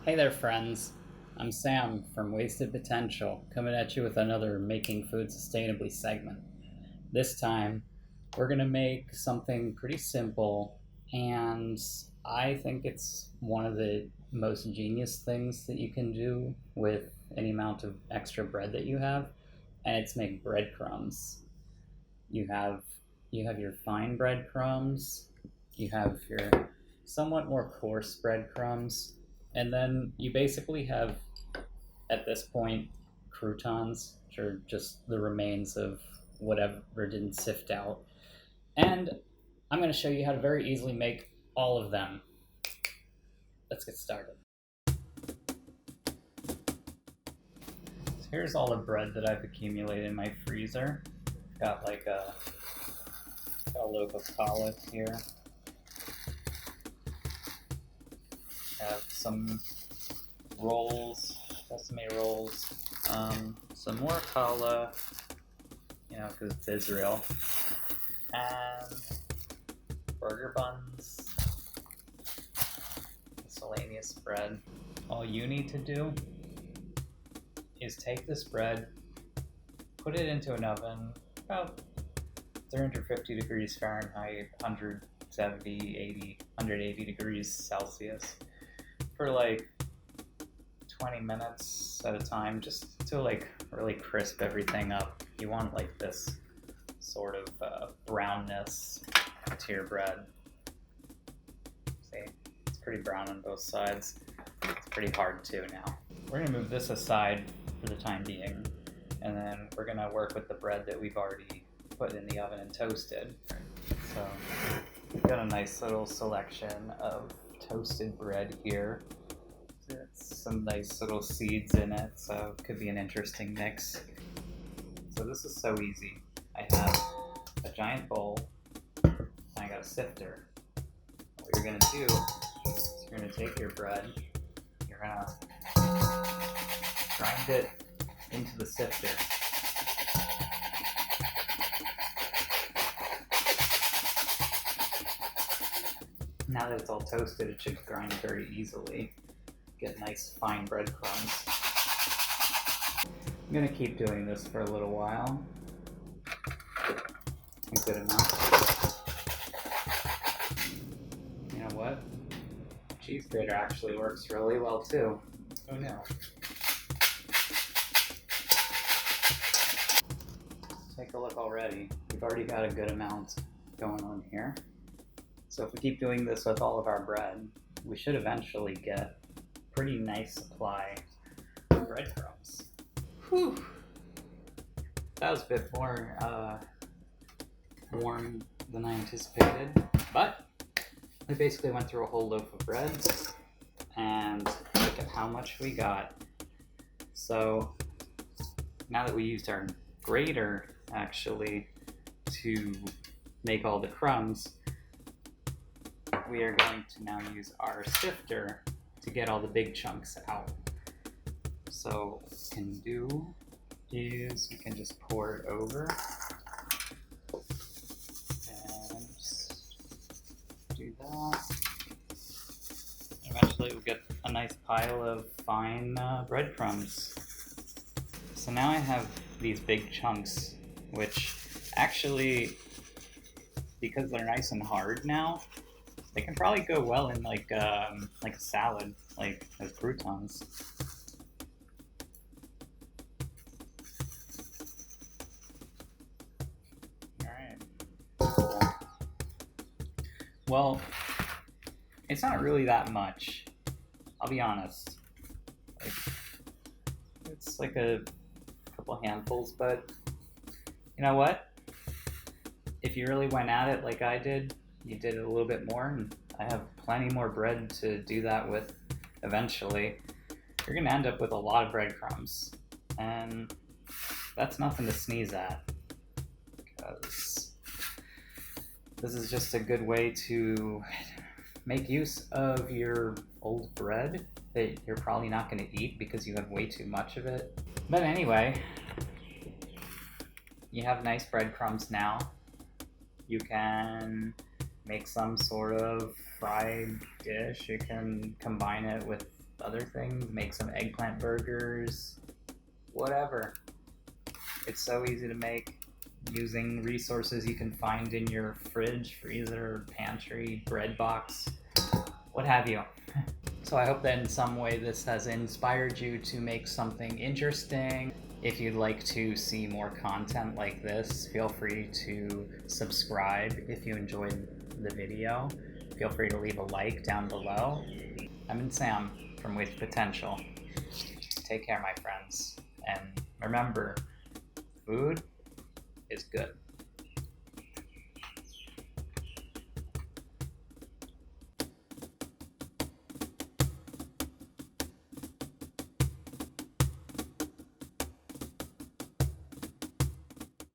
Hey there, friends. I'm Sam from Wasted Potential, coming at you with another Making Food Sustainably segment. This time, we're going to make something pretty simple, and I think it's one of the most genius things that you can do with any amount of extra bread that you have, and it's make breadcrumbs. You have you have your fine breadcrumbs, you have your somewhat more coarse breadcrumbs, and then you basically have at this point croutons, which are just the remains of whatever didn't sift out. And I'm going to show you how to very easily make all of them. Let's get started. So here's all the bread that I've accumulated in my freezer. Got like got a loaf of challah here. Have some rolls, sesame rolls, some more challah, because it's Israel, and burger buns, miscellaneous bread. All you need to do is take this bread, put it into an oven, about 350 degrees Fahrenheit, 170, 80, 180 degrees Celsius, for like 20 minutes at a time, just to like really crisp everything up. You want like this sort of brownness to your bread. See, it's pretty brown on both sides. It's pretty hard too now. We're gonna move this aside for the time being, and then we're gonna work with the bread that we've already put in the oven and toasted. So we've got a nice little selection of toasted bread here. Some nice little seeds in it, so it could be an interesting mix. So this is so easy. I have a giant bowl, and I got a sifter. What you're gonna do is you're gonna take your bread, you're gonna grind it into the sifter. Now that it's all toasted, it should grind very easily. Get nice fine breadcrumbs. I'm gonna keep doing this for a little while. A good amount. You know what? Cheese grater actually works really well too. Who knew? Take a look already. We've already got a good amount going on here. So if we keep doing this with all of our bread, we should eventually get a pretty nice supply of breadcrumbs. Whew. That was a bit more warm than I anticipated, but we basically went through a whole loaf of bread, and look at how much we got. So now that we used our grater actually to make all the crumbs, we are going to now use our sifter to get all the big chunks out. So what we can do is we can just pour it over and just do that. Eventually we'll get a nice pile of fine breadcrumbs. So now I have these big chunks, which actually, because they're nice and hard now, they can probably go well in like a salad, like as croutons. All right. Cool. Well, it's not really that much. I'll be honest. It's like a couple handfuls, but you know what? If you really went at it like I did, you did it a little bit more, and I have plenty more bread to do that with eventually. You're gonna end up with a lot of breadcrumbs, and that's nothing to sneeze at, because this is just a good way to make use of your old bread that you're probably not going to eat because you have way too much of it. But anyway, you have nice breadcrumbs now. You can make some sort of fried dish. You can combine it with other things, make some eggplant burgers, whatever. It's so easy to make using resources you can find in your fridge, freezer, pantry, bread box, what have you. So I hope that in some way this has inspired you to make something interesting. If you'd like to see more content like this, feel free to subscribe if you enjoyed the video. Feel free to leave a like down below. I've been Sam from With Potential. Take care, my friends. And remember, food is good.